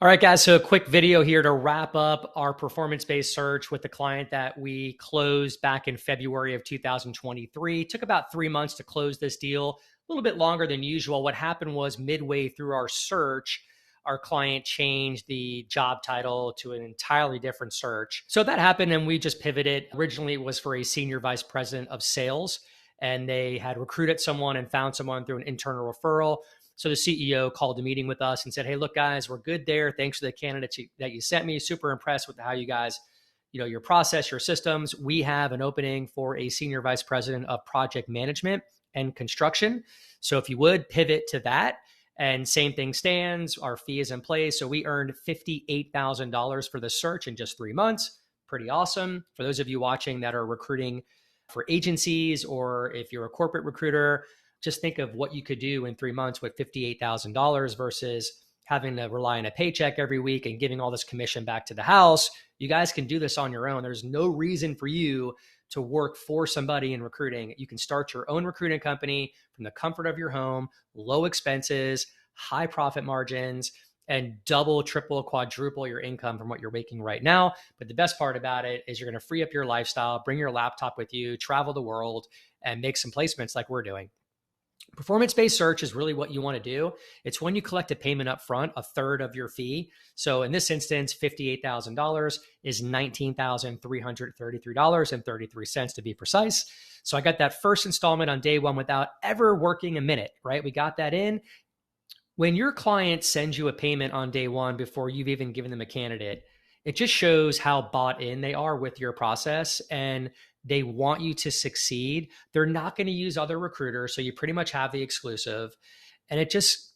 All right, guys. So a quick video here to wrap up our performance-based search with the client that we closed back in February of 2023. It took about 3 months to close this deal, a little bit longer than usual. What happened was midway through our search, our client changed the job title to an entirely different search. So that happened and we just pivoted. Originally, it was for a senior vice president of sales, and they had recruited someone and found someone through an internal referral. So the CEO called a meeting with us and said, "Hey, look, guys, we're good there. Thanks for the candidates that you sent me. Super impressed with how you guys, your process, your systems. We have an opening for a senior vice president of project management and construction. So if you would pivot to that." And same thing stands. Our fee is in place. So we earned $58,000 for the search in just 3 months. Pretty awesome. For those of you watching that are recruiting for agencies, or if you're a corporate recruiter, just think of what you could do in 3 months with $58,000 versus having to rely on a paycheck every week and giving all this commission back to the house. You guys can do this on your own. There's no reason for you to work for somebody in recruiting. You can start your own recruiting company from the comfort of your home, low expenses, high profit margins, and double, triple, quadruple your income from what you're making right now. But the best part about it is you're going to free up your lifestyle, bring your laptop with you, travel the world, and make some placements like we're doing. Performance-based search is really what you want to do. It's when you collect a payment up front, a third of your fee. So in this instance, $58,000 is $19,333.33 to be precise. So I got that first installment on day one without ever working a minute, right? We got that in. When your client sends you a payment on day one before you've even given them a candidate, it just shows how bought in they are with your process and they want you to succeed. They're not going to use other recruiters, so you pretty much have the exclusive. And it just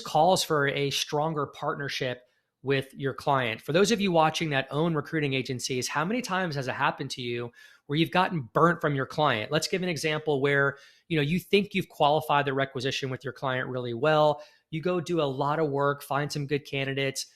calls for a stronger partnership with your client. For those of you watching that own recruiting agencies, how many times has it happened to you where you've gotten burnt from your client? Let's give an example where you think you've qualified the requisition with your client really well. You go do a lot of work, find some good candidates.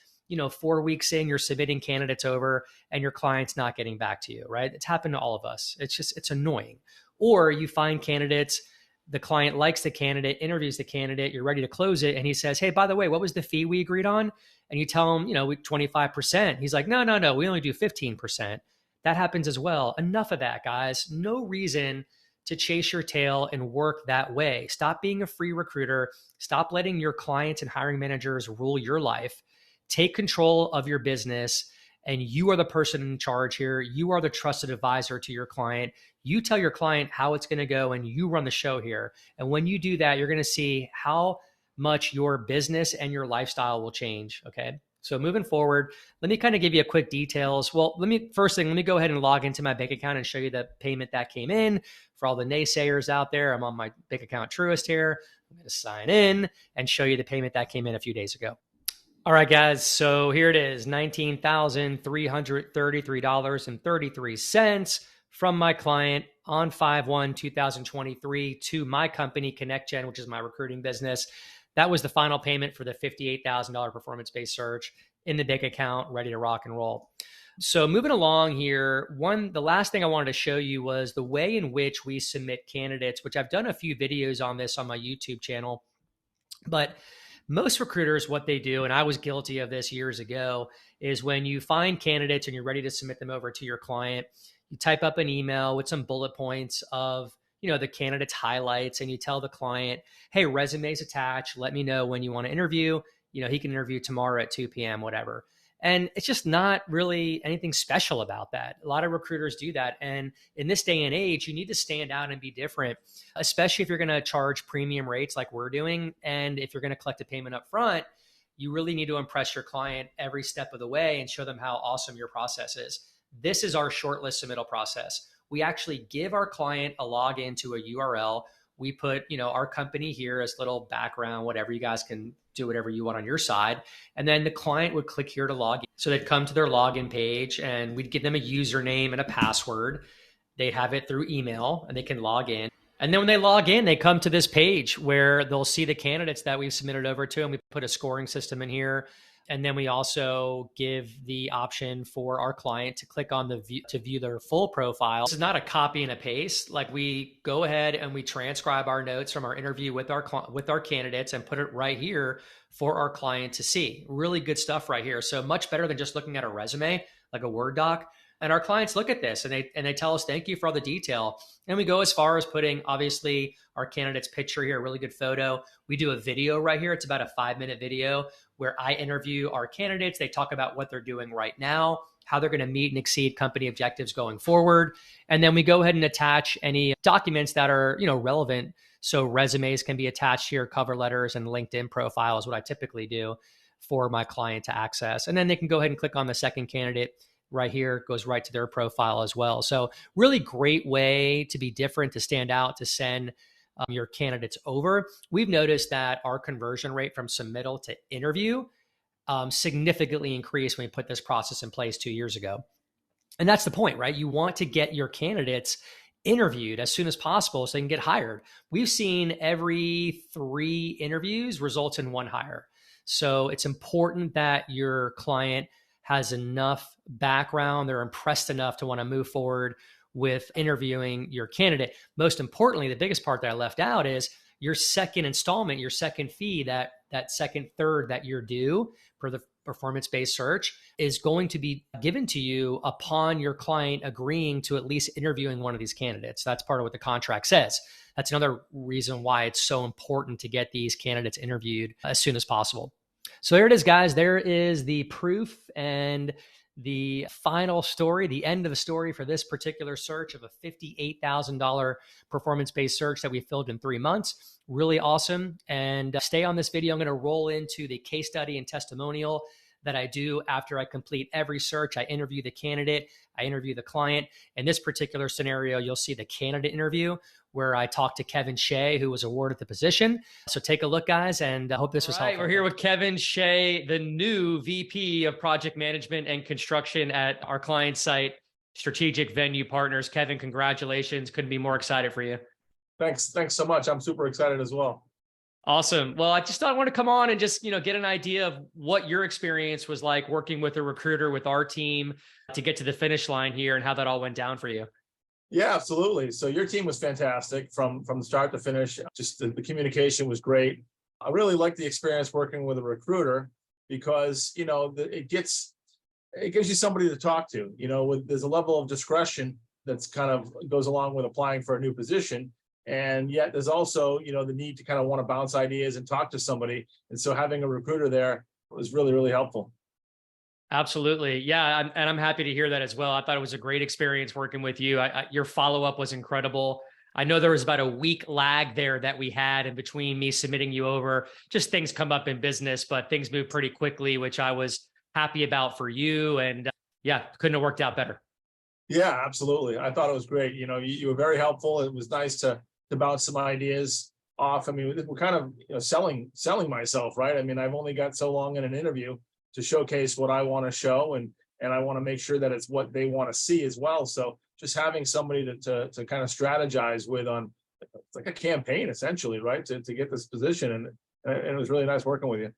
4 weeks in, you're submitting candidates over and your client's not getting back to you, right? It's happened to all of us. It's annoying. Or you find candidates, the client likes the candidate, interviews the candidate, you're ready to close it. And he says, "Hey, by the way, what was the fee we agreed on?" And you tell him, 25%. He's like, no, we only do 15%. That happens as well. Enough of that, guys. No reason to chase your tail and work that way. Stop being a free recruiter. Stop letting your clients and hiring managers rule your life. Take control of your business, and you are the person in charge here. You are the trusted advisor to your client. You tell your client how it's going to go, and you run the show here. And when you do that, you're going to see how much your business and your lifestyle will change. Okay. So moving forward, let me kind of give you a quick details. Well, let me go ahead and log into my bank account and show you the payment that came in. For all the naysayers out there, I'm on my bank account Truist here. I'm going to sign in and show you the payment that came in a few days ago. All right, guys, so here it is, $19,333.33 from my client on 5/1/2023 to my company, ConnectGen, which is my recruiting business. That was the final payment for the $58,000 performance-based search in the bank account, ready to rock and roll. So moving along here, the last thing I wanted to show you was the way in which we submit candidates, which I've done a few videos on this on my YouTube channel, but most recruiters, what they do, and I was guilty of this years ago, is when you find candidates and you're ready to submit them over to your client, you type up an email with some bullet points of, the candidate's highlights, and you tell the client, "Hey, resumes attached. Let me know when you want to interview. He can interview tomorrow at 2 p.m., whatever." And it's just not really anything special about that. A lot of recruiters do that. And in this day and age, you need to stand out and be different, especially if you're going to charge premium rates like we're doing. And if you're going to collect a payment up front, you really need to impress your client every step of the way and show them how awesome your process is. This is our shortlist submittal process. We actually give our client a login to a URL. We put, our company here as little background, whatever. You guys can do whatever you want on your side. And then the client would click here to log in. So they'd come to their login page and we'd give them a username and a password. They'd have it through email and they can log in. And then when they log in, they come to this page where they'll see the candidates that we've submitted over to, and we put a scoring system in here. And then we also give the option for our client to click on to view their full profile. This is not a copy and a paste. Like, we go ahead and we transcribe our notes from our interview with our candidates and put it right here for our client to see. Really good stuff right here. So much better than just looking at a resume, like a Word doc. And our clients look at this and they tell us, thank you for all the detail. And we go as far as putting, obviously, our candidate's picture here, a really good photo. We do a video right here. It's about a 5-minute video where I interview our candidates. They talk about what they're doing right now, how they're going to meet and exceed company objectives going forward. And then we go ahead and attach any documents that are, relevant. So resumes can be attached here, cover letters, and LinkedIn profile is what I typically do for my client to access. And then they can go ahead and click on the second candidate right here. It goes right to their profile as well. So really great way to be different, to stand out, to send your candidates over. We've noticed that our conversion rate from submittal to interview significantly increased when we put this process in place 2 years ago. And that's the point, right? You want to get your candidates interviewed as soon as possible so they can get hired. We've seen every 3 interviews results in 1 hire. So it's important that your client has enough background, they're impressed enough to want to move forward with interviewing your candidate. Most importantly, the biggest part that I left out is your second installment, your second fee, that second third that you're due for the performance-based search is going to be given to you upon your client agreeing to at least interviewing one of these candidates. That's part of what the contract says. That's another reason why it's so important to get these candidates interviewed as soon as possible. So there it is, guys. There is the proof and the final story, the end of the story for this particular search of a $58,000 performance-based search that we filled in 3 months. Really awesome. And stay on this video. I'm going to roll into the case study and testimonial that I do after I complete every search. I interview the candidate, I interview the client. In this particular scenario, you'll see the candidate interview where I talked to Kevin Shea, who was awarded the position. So take a look, guys, and I hope this was helpful. We're here with Kevin Shea, the new VP of Project Management and Construction at our client site, Strategic Venue Partners. Kevin, congratulations. Couldn't be more excited for you. Thanks so much. I'm super excited as well. Awesome. Well, I just thought I want to come on and just, get an idea of what your experience was like working with a recruiter with our team to get to the finish line here and how that all went down for you. Yeah, absolutely. So your team was fantastic from the start to finish. Just the communication was great. I really liked the experience working with a recruiter because, it gives you somebody to talk to, there's a level of discretion that's kind of goes along with applying for a new position. And yet there's also, the need to kind of want to bounce ideas and talk to somebody. And so having a recruiter there was really, really helpful. Absolutely. Yeah. And I'm happy to hear that as well. I thought it was a great experience working with you. Your follow-up was incredible. I know there was about a week lag there that we had in between me submitting you over. Just things come up in business, but things move pretty quickly, which I was happy about for you. And couldn't have worked out better. Yeah, absolutely. I thought it was great. You were very helpful. It was nice to bounce some ideas off. I mean, we're kind of selling myself, right? I mean, I've only got so long in an interview to showcase what I want to show, and I want to make sure that it's what they want to see as well. So just having somebody to kind of strategize with on, it's like a campaign essentially, right? To get this position, and it was really nice working with you.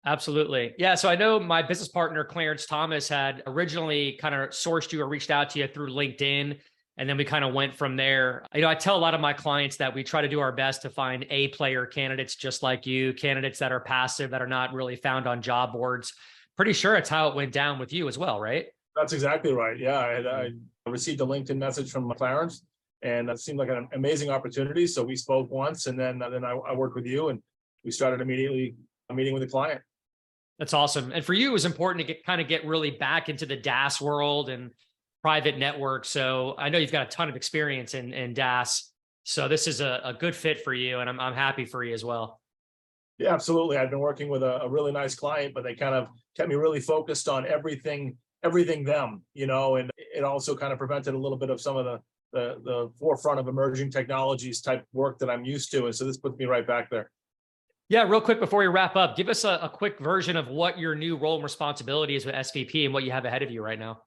Absolutely. Yeah. So I know my business partner, Clarence Thomas, had originally kind of sourced you or reached out to you through LinkedIn. And then we kind of went from there. I tell a lot of my clients that we try to do our best to find A-player candidates just like you, candidates that are passive, that are not really found on job boards. Pretty sure it's how it went down with you as well, right? That's exactly right. Yeah. I received a LinkedIn message from Clarence, and it seemed like an amazing opportunity. So we spoke once, and then I worked with you, and we started immediately a meeting with the client. That's awesome. And for you, it was important to get really back into the DaaS world and private network. So I know you've got a ton of experience in DaaS. So this is a good fit for you, and I'm happy for you as well. Yeah, absolutely. I've been working with a really nice client, but they kind of kept me really focused on everything them, and it also kind of prevented a little bit of some of the forefront of emerging technologies type work that I'm used to. And so this puts me right back there. Yeah, real quick before we wrap up, give us a quick version of what your new role and responsibility is with SVP and what you have ahead of you right now.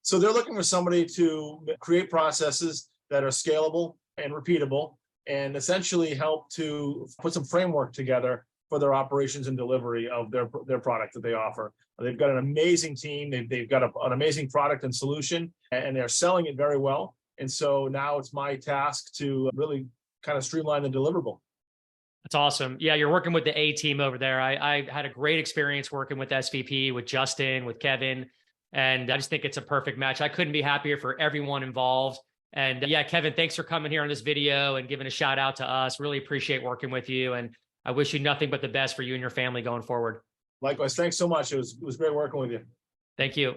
So they're looking for somebody to create processes that are scalable and repeatable, and essentially help to put some framework together for their operations and delivery of their product that they offer. They've got an amazing team. They've got an amazing product and solution, and they're selling it very well. And so now it's my task to really kind of streamline the deliverable. That's awesome. Yeah, you're working with the A team over there. I had a great experience working with SVP, with Justin, with Kevin, and I just think it's a perfect match. I couldn't be happier for everyone involved. And yeah, Kevin, thanks for coming here on this video and giving a shout out to us. Really appreciate working with you. And I wish you nothing but the best for you and your family going forward. Likewise. Thanks so much. It was great working with you. Thank you.